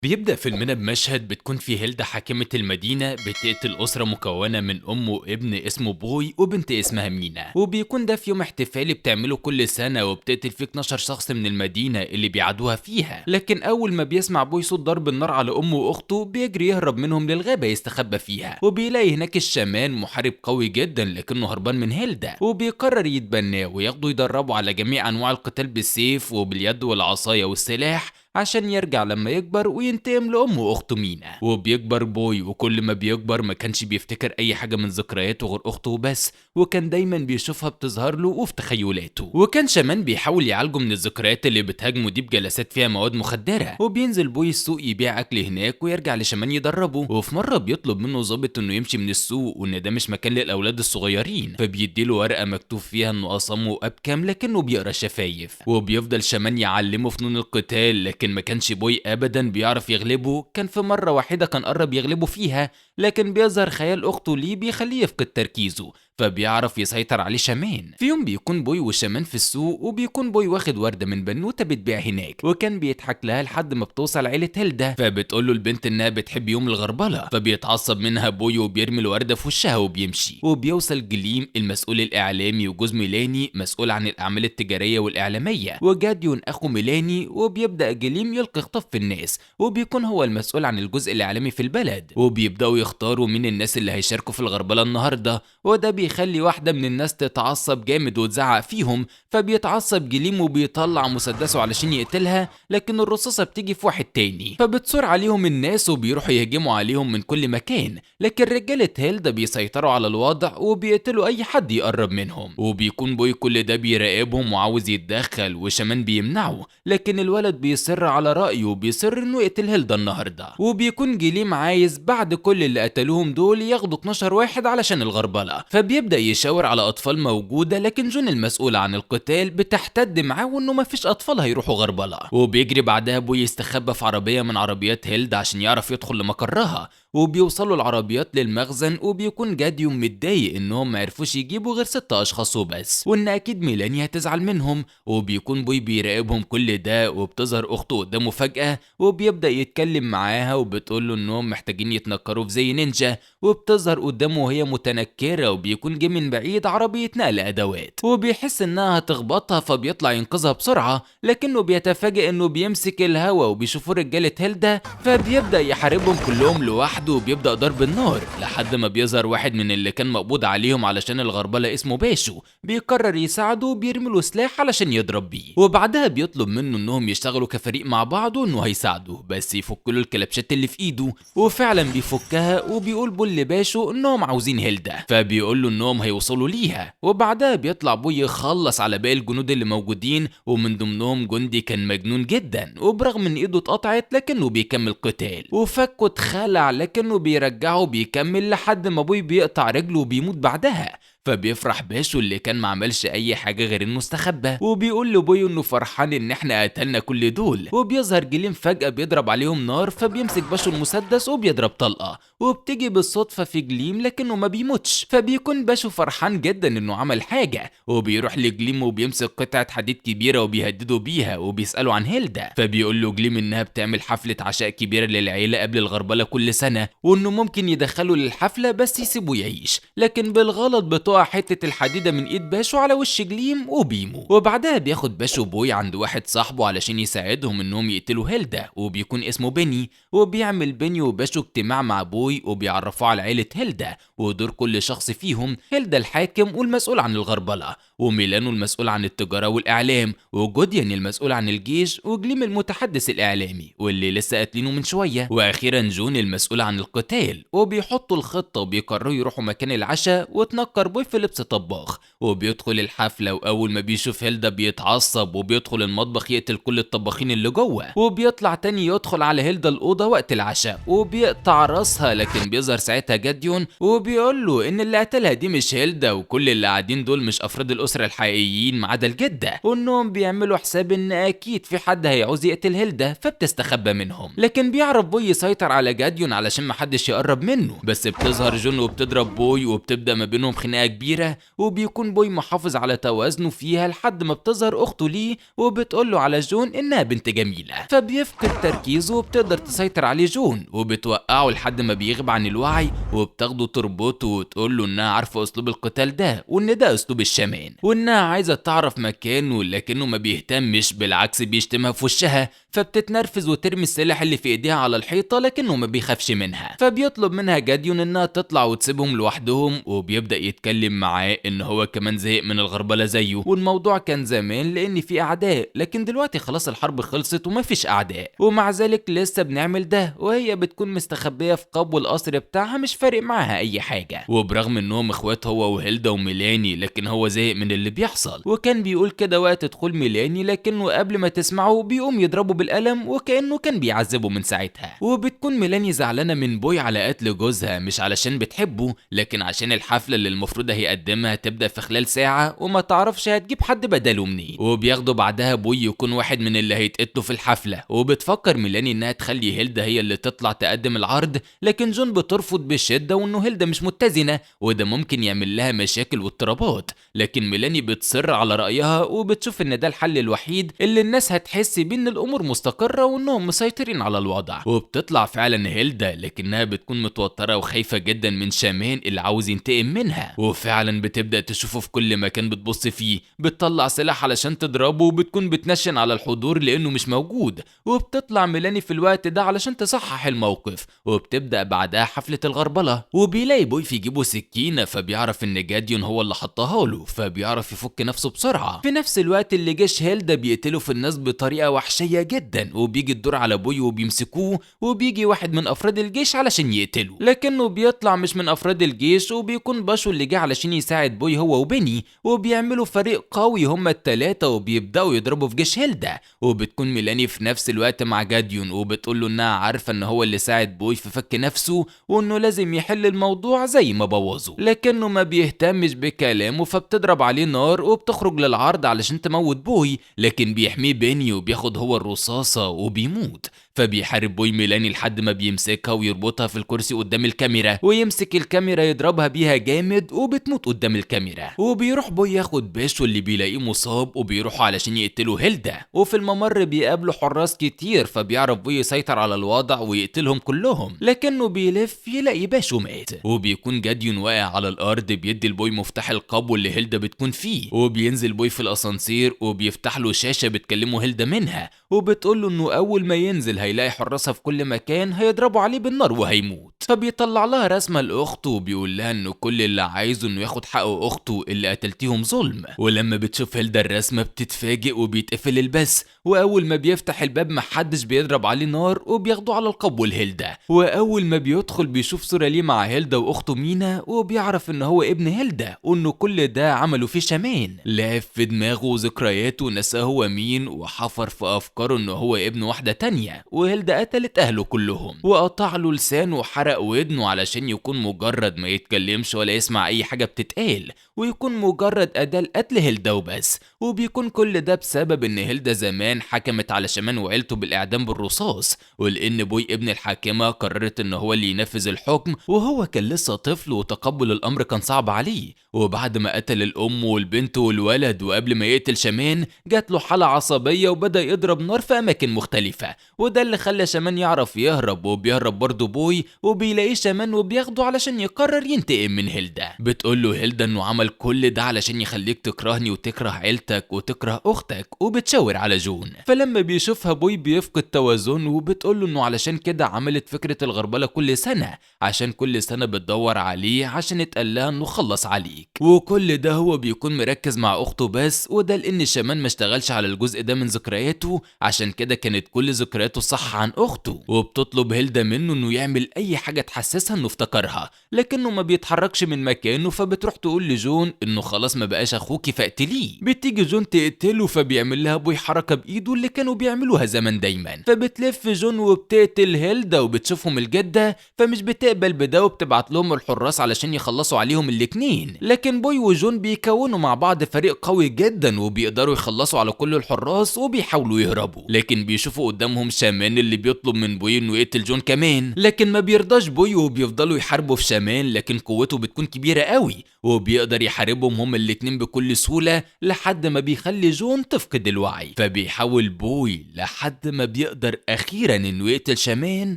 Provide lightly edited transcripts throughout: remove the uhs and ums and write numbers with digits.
بيبدأ فيلمنا بمشهد بتكون فيه هيلدا حاكمة المدينة بتقتل أسرة مكونة من أم وابن اسمه بوي وبنت اسمها مينا، وبيكون ده في يوم احتفالي بتعمله كل سنة وبتقتل فيه 12 شخص من المدينة اللي بيعادوها فيها. لكن أول ما بيسمع بوي صوت ضرب النار على أمه وأخته بيجري يهرب منهم للغابة يستخبى فيها، وبيلاقي هناك الشامان محارب قوي جدا لكنه هربان من هيلدا، وبيقرر يتبناه وياخده يدربه على جميع أنواع القتال بالسيف وباليد والعصاية والسلاح عشان يرجع لما يكبر وينتقم لأمه وأخته مينا. وبيكبر بوي وكل ما بيكبر ما كانش بيفتكر أي حاجة من ذكرياته غير أخته بس، وكان دايما بيشوفها بتظهر له وفي تخيلاته. وكان شمان بيحاول يعالجه من الذكريات اللي بتهاجمه دي بجلسات فيها مواد مخدرة. وبينزل بوي السوق يبيع أكل هناك ويرجع لشمان يدربه، وفي مرة بيطلب منه ظابط إنه يمشي من السوق وإن ده مش مكان للأولاد الصغيرين، فبيديله ورقة مكتوب فيها إنه أصم وأبكم لكنه بيقرا شفايف. وبيفضل شمان يعلمه فنون القتال، لكن ما كانش بوي ابدا بيعرف يغلبه. كان في مره واحده كان قرب يغلبه فيها، لكن بيظهر خيال اخته ليه بيخليه يفقد تركيزه، فبيعرف يسيطر عليه شمان. في يوم بيكون بوي وشمان في السوق، وبيكون بوي واخد ورده من بنوته بتبيع هناك، وكان بيضحك لها لحد ما بتوصل عيله هيلدا، فبتقول له البنت انها بتحب يوم الغربله، فبيتعصب منها بوي وبيرمي الورده في وشها وبيمشي. وبيوصل جليم المسؤول الاعلامي وجوز ميلاني مسؤول عن الاعمال التجاريه والاعلاميه، وجاديون اخو ميلاني، وبيبدا جليم يلقي خطاب في الناس، وبيكون هو المسؤول عن الجزء الاعلامي في البلد. وبيبداوا يختاروا مين الناس اللي هيشاركوا في الغربله النهارده، وده بيخلي واحده من الناس تتعصب جامد وتزعق فيهم، فبيتعصب جليم وبيطلع مسدسه علشان يقتلها، لكن الرصاصه بتيجي في واحد تاني، فبتصور عليهم الناس وبيروحوا يهجموا عليهم من كل مكان. لكن رجاله هيلدا بيسيطروا على الوضع وبيقتلوا اي حد يقرب منهم. وبيكون بوي كل ده بيراقبهم وعاوز يتدخل وشمان بيمنعه، لكن الولد بيصر على رايه وبيصر انه يقتل هيلدا النهارده. وبيكون جليم عايز بعد كل اللي قتلوهم دول ياخدوا 12 واحد علشان الغربله، فبيبدا يشاور على اطفال موجوده، لكن جون المسؤول عن القتال بتحتد معاه وانه مفيش اطفال هيروحوا غربله. وبيجري بعدها بوي يستخبى في عربيه من عربيات هيلدا عشان يعرف يدخل لمقرها. وبيوصلوا العربيات للمخزن، وبيكون جاديوم متضايق انهم معرفوش يجيبوا غير 6 اشخاص وبس، وان اكيد ميلاني هتزعل منهم. وبيكون بوي بيراقبهم كل ده، وبتظهر اخته قدامه فجأة وبيبدأ يتكلم معاها، وبتقول له انهم محتاجين يتنكروا في زي نينجا، وبتظهر قدامه وهي متنكرة، وبيكون جه من بعيد عربية نقل ادوات، وبيحس انها هتخبطها فبيطلع ينقذها بسرعة، لكنه بيتفاجئ انه بيمسك الهوا وبيشوفوا رجالة هيلدا، فبيبدأ يحاربهم كلهم لوحده وبيبدأ ضرب النار لحد ما بيظهر واحد من اللي كان مقبوض عليهم علشان الغربلة اسمه باشو، بيقرر يساعده وبيرمي له سلاح علشان يضرب بيه. وبعدها بيطلب منه انهم يشتغلوا كفريق مع بعض وانه هيساعده، بس يفك له الكلبشات اللي في ايده، وفعلا بيفكها. وبيقول بول لباشو انهم عاوزين هيلدا، فبيقول له انهم هيوصلوا ليها. وبعدها بيطلع بوي يخلص على باقي الجنود اللي موجودين، ومن ضمنهم جندي كان مجنون جدا، وبرغم ان ايده اتقطعت لكنه بيكمل قتال، وفكه اتخلع لكنه بيرجعه بيكمل لحد ما بوي بيقطع رجله وبيموت بعدها. فبيفرح باشو اللي كان ما عملش اي حاجه غير انه استخبى، وبيقول لبوي انه فرحان ان احنا قتلنا كل دول. وبيظهر جليم فجاه بيضرب عليهم نار، فبيمسك باشو المسدس وبيضرب طلقه وبتيجي بالصدفه في جليم لكنه ما بيموتش، فبيكون باشو فرحان جدا انه عمل حاجه، وبيروح لجليم وبيمسك قطعه حديد كبيره وبيهدده بيها وبيساله عن هيلدا، فبيقول له جليم انها بتعمل حفله عشاء كبيره للعيله قبل الغربله كل سنه، وانه ممكن يدخله للحفله بس يسيبه يعيش، لكن بالغلط بتقع حته الحديده من ايد باشو على وش جليم وبيموت. وبعدها بياخد باشو بوي عند واحد صاحبه علشان يساعدهم انهم يقتلوا هيلدا، وبيكون اسمه بيني، وبيعمل بيني وباشو اجتماع مع بوي وبيعرفوه على عيله هيلدا ودور كل شخص فيهم. هيلدا الحاكم والمسؤول عن الغربله، وميلانو المسؤول عن التجاره والاعلام، وجوديان المسؤول عن الجيش، وجليم المتحدث الاعلامي واللي لسه قاتلينه من شويه، واخيرا جون المسؤول عن القتال. وبيحطوا الخطه وبيقرروا يروحوا مكان العشاء، وتنكر بوي في لبس طباخ وبيدخل الحفله، واول ما بيشوف هيلدا بيتعصب وبيدخل المطبخ يقتل كل الطباخين اللي جوه، وبيطلع تاني يدخل على هيلدا الاوضه وقت العشاء وبيقطع راسها، لكن بيظهر ساعتها جاديون وبيقول له ان اللي قتلها دي مش هيلدا، وكل اللي قاعدين دول مش افراد الاسره الحقيقيين ما عدا الجده، وانهم بيعملوا حساب ان اكيد في حد هيعوز يقتل هيلدا فبتستخبى منهم. لكن بيعرف بوي يسيطر على جاديون علشان محدش يقرب منه، بس بتظهر جون وبتضرب بوي وبتبدا ما بينهم خناقه كبيرة، وبيكون بوي محافظ على توازنه فيها لحد ما بتظهر اخته ليه وبتقوله على جون انها بنت جميلة، فبيفقد تركيزه وبتقدر تسيطر عليه جون وبتوقعه لحد ما بيغيب عن الوعي، وبتاخده تربطه وتقوله انها عارفة اسلوب القتال ده وان ده اسلوب الشامان وانها عايزة تعرف مكانه، لكنه ما بيهتمش، بالعكس بيشتمها في وشها، فبتتنرفز وترمي السلاح اللي في ايديها على الحيطة لكنه ما بيخافش منها. فبيطلب منها جاديون انها تطلع وتسيبهم لوحدهم، وبيبدأ يتكلم معاه ان هو كمان زهق من الغربلة زيه، والموضوع كان زمان لان في اعداء، لكن دلوقتي خلاص الحرب خلصت ومفيش اعداء، ومع ذلك لسه بنعمل ده، وهي بتكون مستخبية في قبو القصر بتاعها مش فارق معاها اي حاجة، وبرغم انهم اخوات هو وهيلدا وميلاني، لكن هو زهق من اللي بيحصل، وكان بيقول كده وقت دخول ميلاني، لكنه قبل ما تسمعه بيقوم يضربه بالقلم وكأنه كان بيعذبه من ساعتها. وبتكون ميلاني زعلانة من بوي على قتل جوزها، مش علشان بتحبه، لكن عشان الحفلة اللي المفروض هيقدمها تبدأ في خلال ساعة وما تعرفش هتجيب حد بداله منين، وبياخدوا بعدها بوي يكون واحد من اللي هيتقتلوا في الحفلة، وبتفكر ميلاني انها تخلي هيلدا هي اللي تطلع تقدم العرض، لكن جون بترفض بشدة وانه هيلدا مش متزنة وده ممكن يعمل لها مشاكل واضطرابات، لكن ميلاني بتصر على رأيها وبتشوف ان ده الحل الوحيد اللي الناس هتحس بيه ان الامور مستقرة وانهم مسيطرين على الوضع، وبتطلع فعلا هيلدا لكنها بتكون متوترة وخايفة جدا من شامان اللي عاوز ينتقم منها، وفعلا بتبدأ تشوفه في كل مكان بتبص فيه، بتطلع سلاح علشان تضربه وبتكون بتنشن على الحضور لانه مش موجود، وبتطلع ميلاني في الوقت ده علشان تصحح الموقف، وبتبدأ بعدها حفلة الغربلة، وبيلاقي بوي في جيبه سكينة، فبيعرف ان جاديون هو اللي حطها له، فبيعرف يفك نفسه بسرعة، في نفس الوقت اللي جيش هيلدا بيقتلوا في الناس بطريقة وحشية جدا، وبيجي الدور على بوي وبيمسكوه، وبيجي واحد من افراد الجيش علشان يقتله، لكنه بيطلع مش من افراد الجيش، وبيكون باشو اللي جه علشان يساعد بوي هو وبني، وبيعملوا فريق قوي هما التلاتة وبيبدأوا يضربوا في جيش هيلدا، وبتكون ميلاني في نفس الوقت مع جاديون وبتقول له انها عارفة ان هو اللي ساعد بوي في فك نفسه وانه لازم يحل الموضوع زي ما بوظه، لكنه ما بيهتمش بكلامه، فبتضرب عليه نار وبتخرج للعرض علشان تموت بوي، لكن بيحميه بيني وبياخد هو الرصاصة وبيموت، فبيحارب بوي ميلاني لحد ما بيمسكها ويربطها في الكرسي قدام الكاميرا، ويمسك الكاميرا يضربها بيها جامد وبتموت قدام الكاميرا، وبيروح بوي ياخد باشو اللي بيلاقيه مصاب وبيروحوا علشان يقتلوا هيلدا، وفي الممر بيقابلوا حراس كتير، فبيعرف بوي يسيطر على الوضع ويقتلهم كلهم، لكنه بيلف يلاقي باشو مات، وبيكون جاديون واقع على الارض بيدي لبوي مفتاح القبو اللي هيلدا بتكون فيه، وبينزل بوي في الاسانسير وبيفتح له شاشة بتكلمه هيلدا منها، وبتقول له انه اول ما ينزل هيلاقي حراسها في كل مكان هيضربوا عليه بالنار وهيموت، فبيطلع لها رسمة لاخته وبيقول لها انه كل اللي عايزه انه ياخد حق اخته اللي قتلتيهم ظلم، ولما بتشوف هيلدا الرسمة بتتفاجئ وبيتقفل البث، واول ما بيفتح الباب محدش بيضرب عليه نار وبياخدوه على القبو لهيلدا، واول ما بيدخل بيشوف صورة ليه مع هيلدا واخته مينا، وبيعرف ان هو ابن هيلدا وانه كل ده عمله فيه شامان، لعب في دماغه ذكرياته نساه هو مين، وحفر في افكاره انه هو ابن واحدة تانية، وهيلدا قتلت اهله كلهم، وقطع له لسانه وحرق ودنه علشان يكون مجرد ما يتكلمش ولا يسمع اي حاجة بتتقال، ويكون مجرد اداة لقتل هيلدا وبس، وبيكون كل ده بسبب ان هيلدا زمان حكمت على شامان وعيلته بالاعدام بالرصاص، ولان بوي ابن الحاكمة قررت ان هو اللي ينفذ الحكم، وهو كان لسه طفل وتقبل الامر كان صعب عليه، وبعد ما قتل الام والبنت والولد وقبل ما يقتل شامان جات له حالة عصبية وبدأ يضرب نار في اماكن مختلفة، وده اللي خلى شامان يعرف يهرب، وبيهرب برضه بوي وبيلاقيه شامان وبياخده علشان يقرر ينتقم من هيلدا، بتقول له هيلدا انه عمل كل ده علشان يخليك تكرهني وتكره عيلتك وتكره اختك، وبتشاور على جون، فلما بيشوفها بوي بيفقد توازنه، وبتقول له انه علشان كده عملت فكرة الغربلة كل سنة، عشان كل سنة بتدور عليه عشان اتقال لها انه خلص عليك، وكل ده هو بيكون مركز مع اخته بس، وده لان شامان ما اشتغلش على الجزء ده من ذكرياته، عشان كده كانت كل ذكرياته صح عن اخته، وبتطلب هيلدا منه انه يعمل اي حاجة تحسسها انه افتكرها، لكنه ما بيتحركش من مكانه، فبتروح تقول لجون انه خلاص ما بقاش اخوكي فاقتليه، بتيجي جون تقتله، فبيعمل لها بوي حركة بايده اللي كانوا بيعملوها زمان دايما، فبتلف جون وبتقتل هيلدا، وبتشوفهم الجدة فمش بتقبل بده وبتبعت لهم الحراس علشان يخلصوا عليهم الاتنين، لكن بوي وجون بيكونوا مع بعض فريق قوي جدا وبيقدروا يخلصوا على كل الحراس وبيحاولوا يهربوا، لكن بيشوفوا قدامهم شامان شامان اللي بيطلب من بوي انه يقتل جون كمان، لكن ما بيرضاش بوي وبيفضلوا يحاربوا في شامان، لكن قوته بتكون كبيرة قوي وبيقدر يحاربهم هما الاتنين بكل سهولة لحد ما بيخلي جون تفقد الوعي. فبيحاول بوي لحد ما بيقدر اخيرا انه يقتل شامان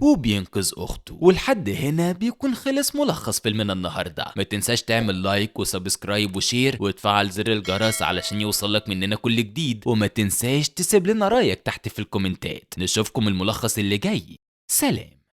وبينقذ اخته. ولحد هنا بيكون خلص ملخص فيلمنا النهارده. ما تنساش تعمل لايك وسبسكرايب وشير وتفعل زر الجرس علشان يوصلك مننا كل جديد، وما تنساش تسيب لنا رايك تحت في الكومنتات. نشوفكم الملخص اللي جاي. سلام.